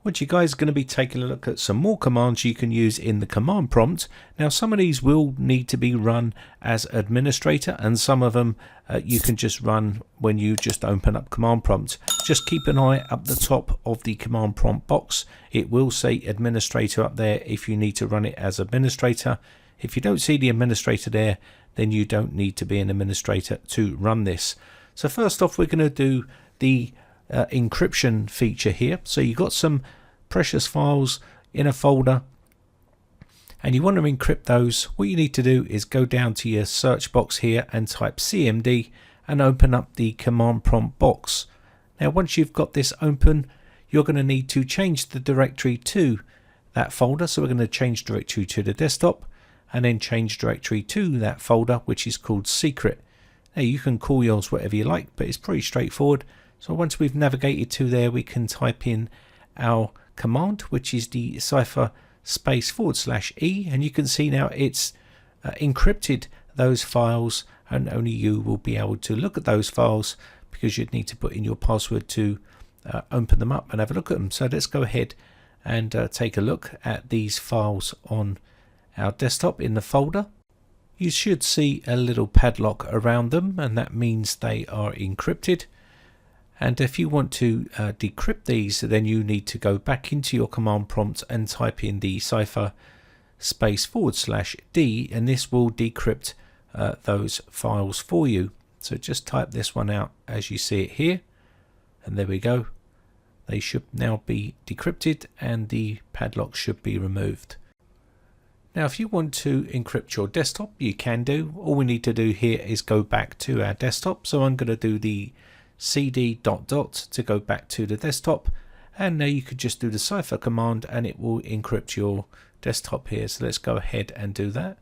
What you guys are going to be taking a look at some more commands you can use in the command prompt. Now some of these will need to be run as administrator, and some of them you can just run when you just open up command prompt. Just keep an eye up the top of the command prompt box. It will say administrator up there if you need to run it as administrator. If you don't see the administrator there, then you don't need to be an administrator to run this. So first off, we're going to do the encryption feature here. So you've got some precious files in a folder and you want to encrypt those. What you need to do is go down to your search box here and type cmd and open up the command prompt box. Now once you've got this open, you're going to need to change the directory to that folder. So we're going to change directory to the desktop and then change directory to that folder, which is called secret. Now you can call yours whatever you like, but it's pretty straightforward. So once we've navigated to there, we can type in our command, which is the Cipher /e, and you can see now it's encrypted those files, and only you will be able to look at those files because you'd need to put in your password to open them up and have a look at them. So let's go ahead and take a look at these files on our desktop in the folder. You should see a little padlock around them, and that means they are encrypted. And if you want to decrypt these, then you need to go back into your command prompt and type in the Cipher /d, and this will decrypt those files for you. So just type this one out as you see it here, and there we go. They should now be decrypted and the padlock should be removed. Now if you want to encrypt your desktop, you can do. All we need to do here is go back to our desktop. So I'm going to do the cd ... to go back to the desktop, and now you could just do the Cipher command and it will encrypt your desktop here. So let's go ahead and do that,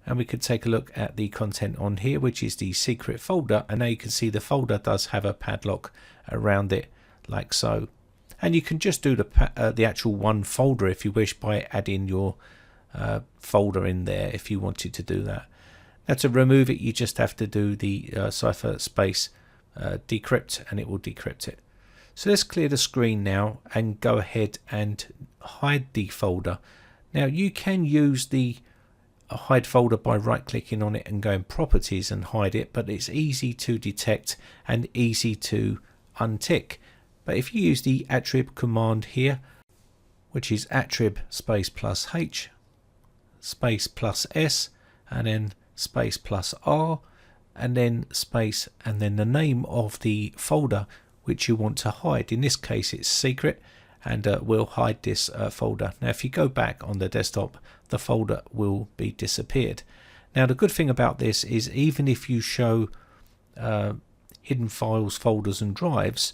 and we could take a look at the content on here, which is the secret folder, and now you can see the folder does have a padlock around it like so. And you can just do the actual one folder if you wish by adding your folder in there if you wanted to do that. Now to remove it, you just have to do the Cipher decrypt and it will decrypt it. So let's clear the screen now and go ahead and hide the folder. Now you can use the hide folder by right clicking on it and going properties and hide it, but it's easy to detect and easy to untick. But if you use the Attrib command here, which is Attrib +h +s and then +r and then space and then the name of the folder which you want to hide. In this case it's secret, and we'll hide this folder. Now if you go back on the desktop, the folder will be disappeared. Now the good thing about this is even if you show hidden files, folders and drives,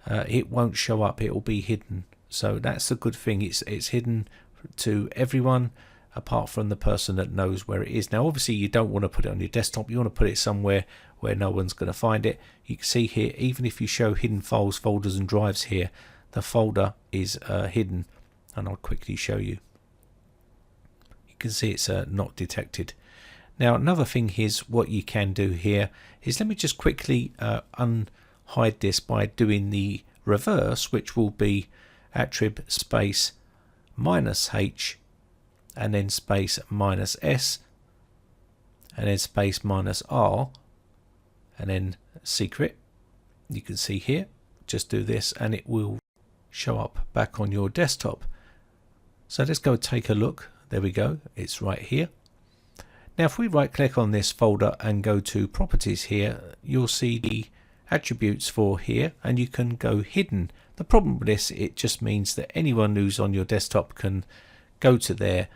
it won't show up, it will be hidden. So that's the good thing, it's hidden to everyone apart from the person that knows where it is. Now obviously you don't want to put it on your desktop, you want to put it somewhere where no one's going to find it. You can see here, even if you show hidden files, folders and drives here, the folder is hidden, and I'll quickly show you. You can see it's not detected. Now another thing is what you can do here is, let me just quickly unhide this by doing the reverse, which will be Attrib -h and then -s and then -r and then secret. You can see here, just do this and it will show up back on your desktop. So let's go take a look. There we go, it's right here. Now if we right click on this folder and go to properties here, you'll see the attributes for here and you can go hidden. The problem with this, it just means that anyone who's on your desktop can go to there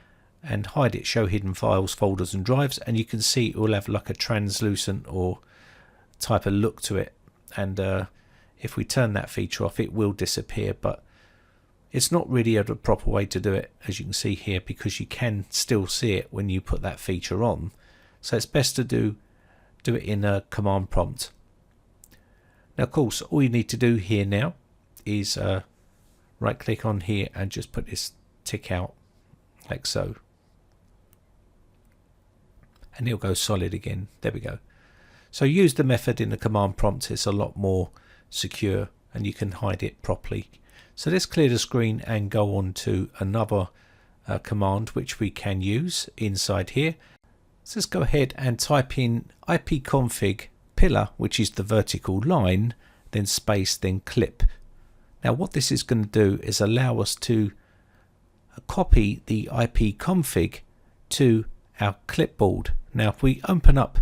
and hide it, show hidden files, folders and drives, and you can see it will have like a translucent or type of look to it, and if we turn that feature off it will disappear, but it's not really a proper way to do it, as you can see here, because you can still see it when you put that feature on. So it's best to do it in a command prompt. Now of course all you need to do here now is right click on here and just put this tick out like so, and it'll go solid again. There we go. So use the method in the command prompt, it's a lot more secure and you can hide it properly. So let's clear the screen and go on to another command which we can use inside here. So let's go ahead and type in ipconfig pillar, which is the vertical line, then space, then clip. Now what this is going to do is allow us to copy the ipconfig to our clipboard. Now if we open up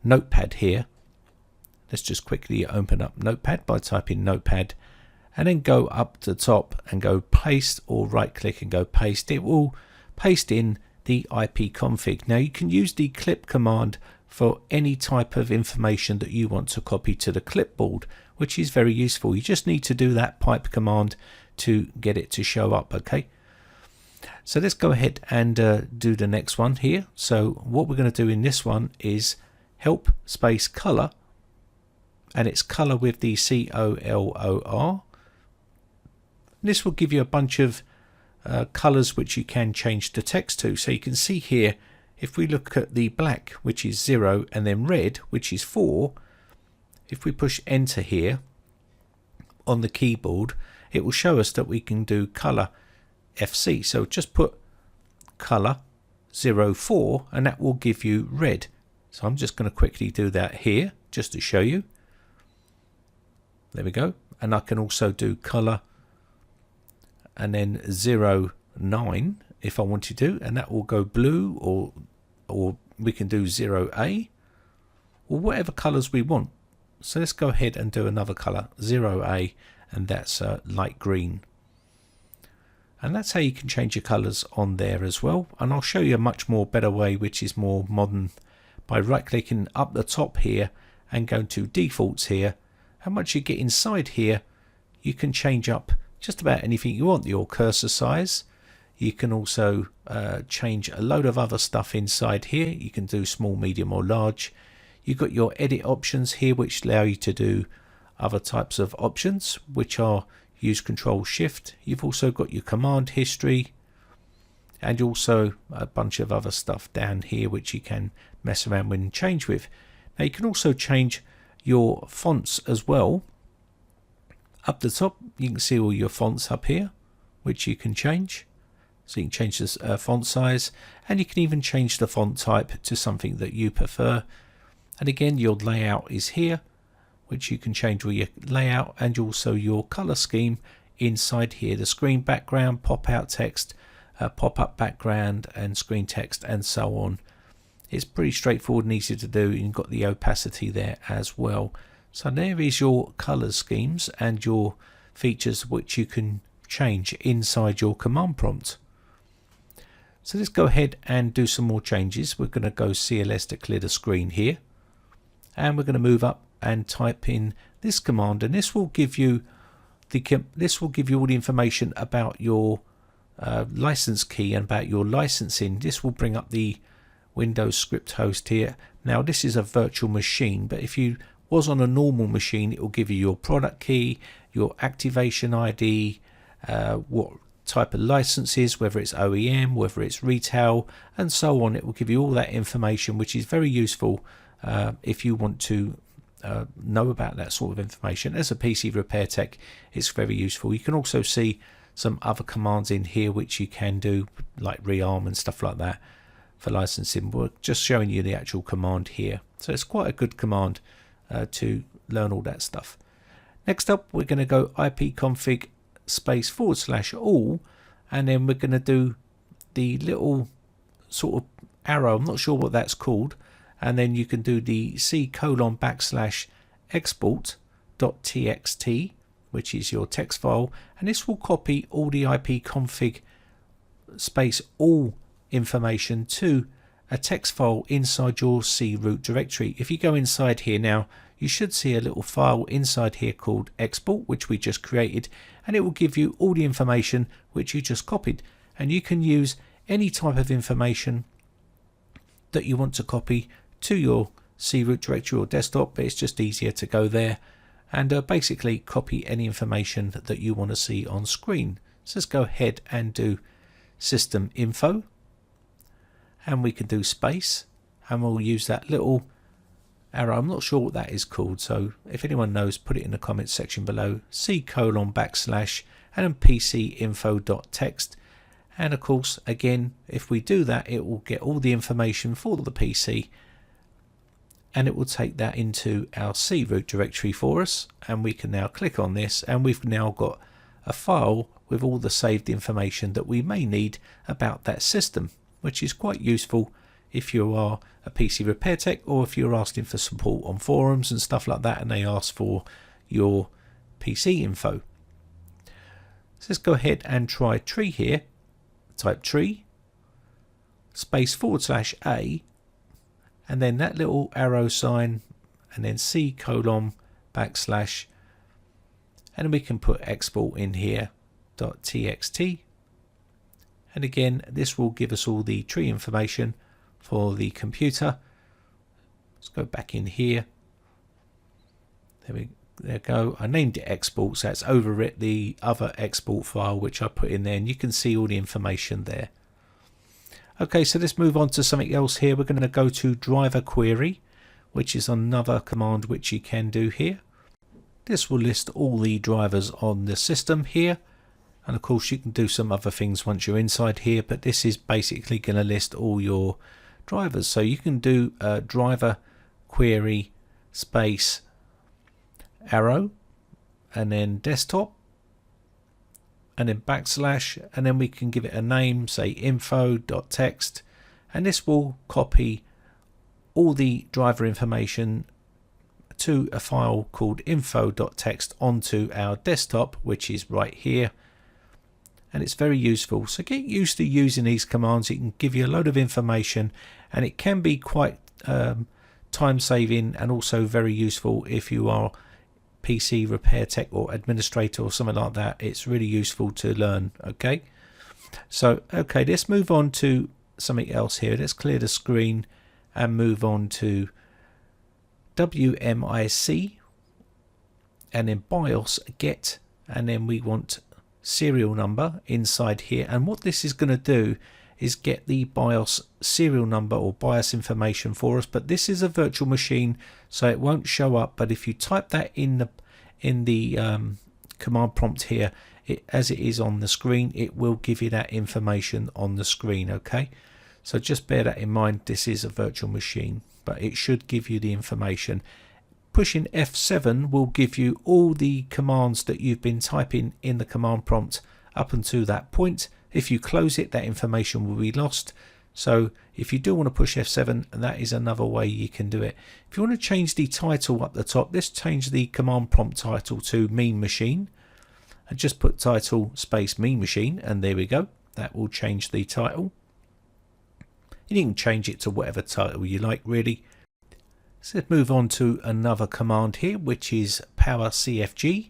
Notepad here, let's just quickly open up Notepad by typing Notepad and then go up to the top and go paste, or right click and go paste. It will paste in the ipconfig. Now you can use the clip command for any type of information that you want to copy to the clipboard, which is very useful. You just need to do that pipe command to get it to show up. Okay, so let's go ahead and do the next one here. So what we're going to do in this one is help space color, and it's color with the COLOR. This will give you a bunch of colors which you can change the text to. So you can see here, if we look at the black, which is 0, and then red, which is 4, if we push enter here on the keyboard, it will show us that we can do color FC. So just put color 04 and that will give you red. So I'm just going to quickly do that here just to show you. There we go. And I can also do color and then 09 if I wanted to, and that will go blue, or we can do 0A, or whatever colors we want. So let's go ahead and do another color, 0A, and that's light green. And that's how you can change your colors on there as well. And I'll show you a much more better way, which is more modern, by right clicking up the top here and going to defaults here. And once you get inside here, you can change up just about anything you want. Your cursor size, you can also change a load of other stuff inside here. You can do small, medium or large. You've got your edit options here which allow you to do other types of options, which are use Control Shift. You've also got your command history and also a bunch of other stuff down here which you can mess around with and change with. Now you can also change your fonts as well. Up the top you can see all your fonts up here which you can change. So you can change this font size, and you can even change the font type to something that you prefer. And again, your layout is here, which you can change all your layout, and also your color scheme inside here. The screen background, pop out text, pop up background and screen text and so on. It's pretty straightforward and easy to do. You've got the opacity there as well. So there is your color schemes and your features which you can change inside your command prompt. So let's go ahead and do some more changes. We're going to go CLS to clear the screen here, and we're going to move up and type in this command, and this will give you all the information about your license key and about your licensing. This will bring up the Windows script host here. Now this is a virtual machine, but if you was on a normal machine, it will give you your product key, your activation ID, what type of licenses, whether it's OEM, whether it's retail, and so on. It will give you all that information, which is very useful if you want to know about that sort of information. As a PC repair tech, it's very useful. You can also see some other commands in here which you can do, like rearm and stuff like that for licensing. We're just showing you the actual command here. So it's quite a good command to learn all that stuff. Next up, we're going to go ipconfig /all, and then we're going to do the little sort of arrow. I'm not sure what that's called. And then you can do the c:\export.txt, which is your text file, and this will copy all the ipconfig /all information to a text file inside your C root directory. If you go inside here now, you should see a little file inside here called export, which we just created, and it will give you all the information which you just copied. And you can use any type of information that you want to copy to your C root directory or desktop, but it's just easier to go there and basically copy any information that you want to see on screen. So let's go ahead and do systeminfo, and we can do space, and we'll use that little arrow. I'm not sure what that is called, so if anyone knows, put it in the comments section below. c:\, and then pcinfo.txt. And of course, again, if we do that, it will get all the information for the PC, and it will take that into our C root directory for us. And we can now click on this, and we've now got a file with all the saved information that we may need about that system, which is quite useful if you are a PC repair tech, or if you're asking for support on forums and stuff like that and they ask for your PC info. So let's go ahead and try tree here. Type tree space /a, and then that little arrow sign, and then C:\\, and then we can put export in here .txt, and again this will give us all the tree information for the computer. Let's go back in here. There we go. I named it export, so that's overwrit the other export file which I put in there, and you can see all the information there. Okay, so let's move on to something else here. We're going to go to driver query, which is another command which you can do here. This will list all the drivers on the system here, and of course you can do some other things once you're inside here, but this is basically going to list all your drivers. So you can do driver query space arrow, and then desktop, and then \, and then we can give it a name, say info.txt, and this will copy all the driver information to a file called info.txt onto our desktop, which is right here, and it's very useful. So get used to using these commands. It can give you a load of information, and it can be quite time saving and also very useful if you are PC repair tech or administrator or something like that. It's really useful to learn. Okay, so okay, let's move on to something else here. Let's clear the screen and move on to wmic, and then BIOS get, and then we want serial number inside here. And what this is going to do is get the BIOS serial number or BIOS information for us, but this is a virtual machine, so it won't show up. But if you type that in the command prompt here, as it is on the screen, it will give you that information on the screen. Okay, so just bear that in mind. This is a virtual machine, but it should give you the information. Pushing F7 will give you all the commands that you've been typing in the command prompt up until that point. If you close it, that information will be lost. So if you do want to push F7, that is another way you can do it. If you want to change the title up the top, let's change the command prompt title to mean machine, and just put title space mean machine, and there we go. That will change the title. You can change it to whatever title you like, really. So let's move on to another command here, which is Powercfg.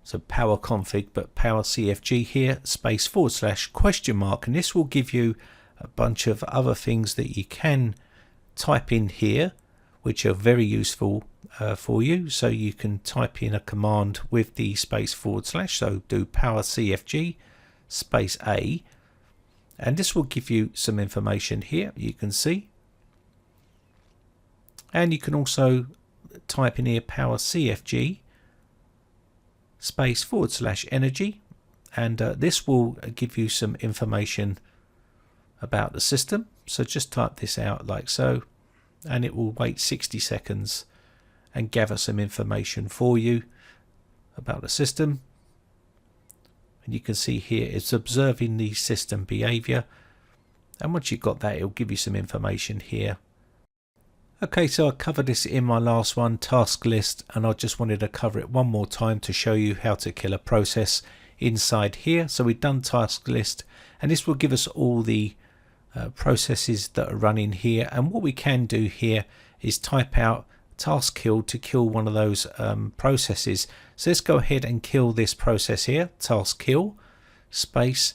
So Powercfg, but Powercfg here, space /?, and this will give you a bunch of other things that you can type in here, which are very useful for you. So you can type in a command with the space /, so do Powercfg space A, and this will give you some information here, you can see. And you can also type in here Powercfg space / energy, and this will give you some information about the system. So just type this out like so, and it will wait 60 seconds and gather some information for you about the system. And you can see here it's observing the system behavior, and once you've got that, it'll give you some information here. Okay, so I covered this in my last one, Tasklist, and I just wanted to cover it one more time to show you how to kill a process inside here. So we've done Tasklist, and this will give us all the processes that are running here. And what we can do here is type out task kill to kill one of those processes. So let's go ahead and kill this process here, task kill space,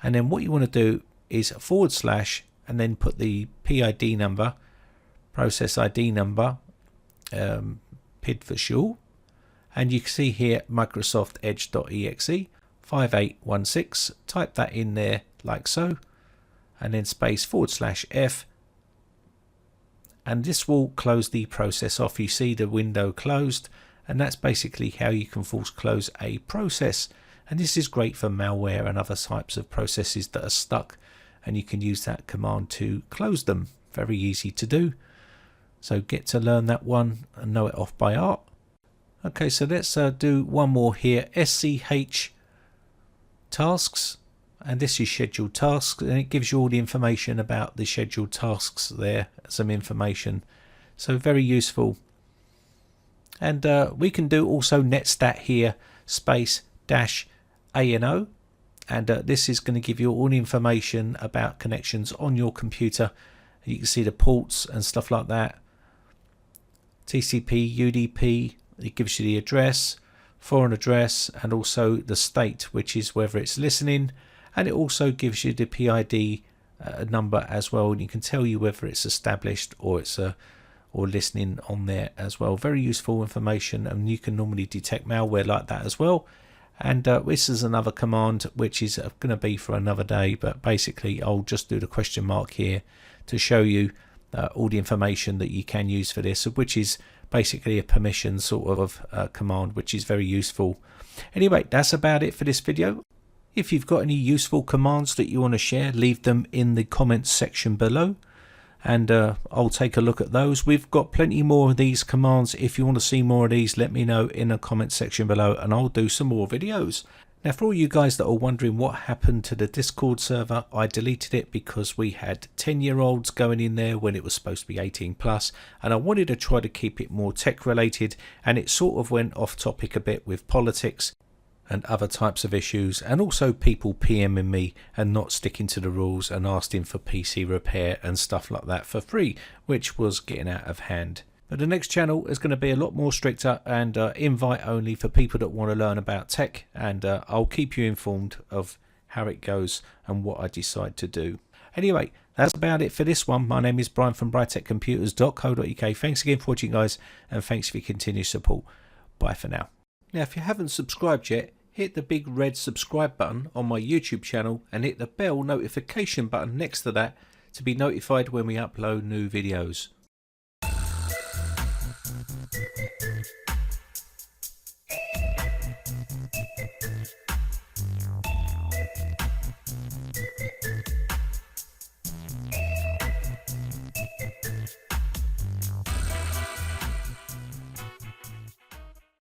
and then what you want to do is / and then put the PID number, process ID number, PID for sure, and you can see here Microsoft Edge.exe 5816. Type that in there like so, and then space / F, and this will close the process off. You see the window closed, and that's basically how you can force close a process. And this is great for malware and other types of processes that are stuck, and you can use that command to close them. Very easy to do. So get to learn that one and know it off by heart. Okay, so let's do one more here. SCH tasks, and this is scheduled tasks, and it gives you all the information about the scheduled tasks there, some information. So very useful. And we can do also Netstat here, space dash ANO, and this is going to give you all the information about connections on your computer. You can see the ports and stuff like that. TCP, UDP, it gives you the address, foreign address, and also the state, which is whether it's listening, and it also gives you the PID number as well, and you can tell you whether it's established or it's or listening on there as well. Very useful information, and you can normally detect malware like that as well. And this is another command which is going to be for another day, but basically I'll just do the question mark here to show you all the information that you can use for this, which is basically a permission sort of command, which is very useful. Anyway, that's about it for this video. If you've got any useful commands that you want to share, leave them in the comments section below, and I'll take a look at those. We've got plenty more of these commands. If you want to see more of these, let me know in the comments section below, and I'll do some more videos. Now, for all you guys that are wondering what happened to the Discord server, I deleted it because we had 10-year-olds going in there when it was supposed to be 18 plus, and I wanted to try to keep it more tech related, and it sort of went off topic a bit with politics and other types of issues, and also people PMing me and not sticking to the rules and asking for PC repair and stuff like that for free, which was getting out of hand. But the next channel is going to be a lot more stricter and invite only for people that want to learn about tech, and I'll keep you informed of how it goes and what I decide to do. Anyway, that's about it for this one. My name is Brian from briteccomputers.co.uk. Thanks again for watching, guys, and thanks for your continued support. Bye for now. Now, if you haven't subscribed yet, hit the big red subscribe button on my YouTube channel and hit the bell notification button next to that to be notified when we upload new videos.